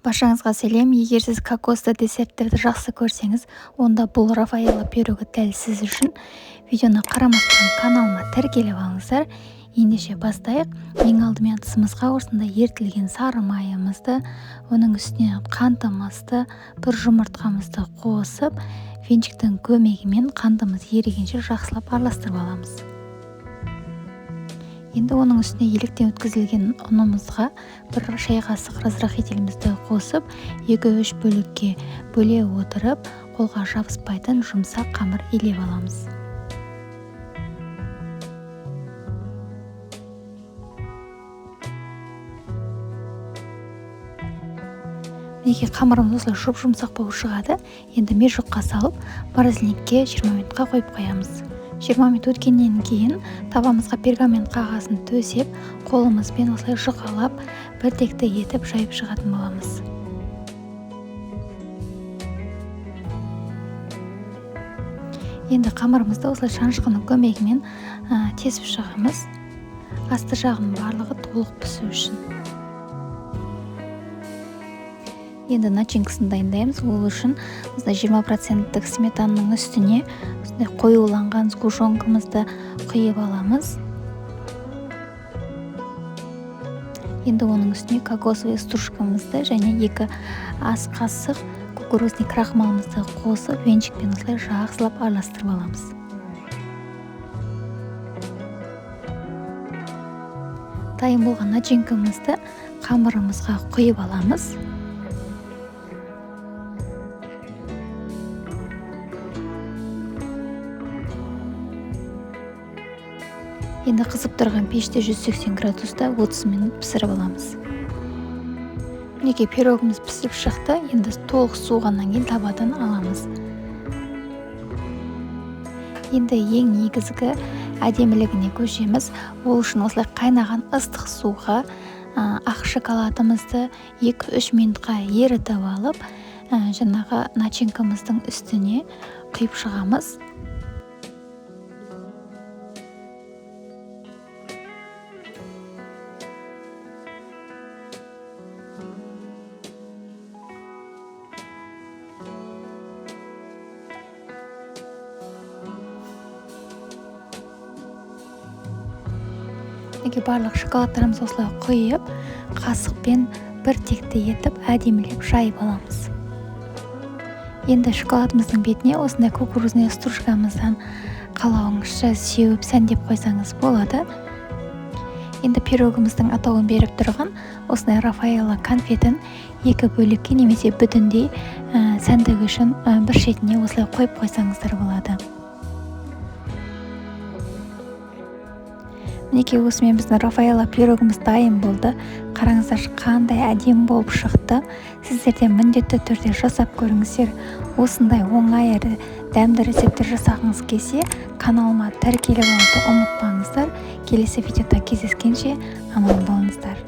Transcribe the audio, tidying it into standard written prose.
Баршаңызға сәлем. Егер сіз кокосты десерттерді жақсы көрсеңіз, онда бұл Рафаэлло пирогі дәл сіз үшін. Видеоны қарамастан каналыма тіркеліп алыңыздар. Ендеше бастайық. Ең алдымен ыдысымызға осындай ерітілген сары майымызды, оның үстіне қантымызды, бір жұмыртқамызды қосып, венчиктің көмегімен қантымыз ерігенше жақсылап араластырып аламыз. Енді оның үстіне електен өткізілген ұнымызға бір шай қасық разрахителімізді қосып, 2-3 бөлікке бөле отырып, қолға жабыспайтын жұмсақ қамыр илеп аламыз. Неге қамырымыз осылай жұмсақ болып шығады, енді межуққа салып, морозильникке 20 минутқа қойып қоямыз. 20 минут өткеннен кейін табамызға пергамент қағазын төсеп, қолымызбен осылай жұқалап, біртекті етіп жайып шығатын боламыз. Енді қамырымызды осылай шанышқының көмегімен тесіп шығамыз. Асты жағының барлығы толық пісу үшін. Енді начинкасын дайындаймыз. Ол үшін 20% сметананың үстіне қоюланған сгущенкамызды құйып аламыз. Енді оның үстіне кокосовый стружкамызды және 2 ас қасық кукурузный крахмалымызды қосып, венчикпен осылай жақсылап араластырып аламыз. Дайын болған начинкамызды қамырымызға құйып аламыз. Енді қызып тұрған пеште 180 градуста 30 минут пісіріп аламыз. Неге пирогымыз пісіп шықты, енді толық суығаннан кейін табадан аламыз. Енді ең негізгі әдемілігіне көшеміз. Ол үшін осылай қайнаған ыстық суға ақ шоколадымызды 2-3 минутқа ерітіп алып, жаңағы начинкамыздың үстіне құйып шығамыз. Барлық шоколадтарымыз осылай құйып, қасықпен біртекті етіп, әдемілеп жайып аламыз. Енді шоколадымыздың бетіне осындай кукурузный стружкамыздан қалауыңызша сеуіп сәндеп қойсаңыз болады. Енді пирогымыздың атауын беріп тұрған осындай Рафаэлло конфетін 2 бөлікке немесе бүтіндей сәндігі үшін бір шетіне осылай қойып қойсаңыздар болады. Мінекей осымен біздің Рафаэлло пирогымыз дайын болды. Қараңыздар, қандай әдемі болып шықты. Сіздерде міндетті түрде жасап көріңіздер. Осындай оңай әрі дәмді рецептер жасағыңыз келсе, каналыма тіркеліп алуды ұмытпаңыздар. Келесі видеода кездескенше аман болыңыздар.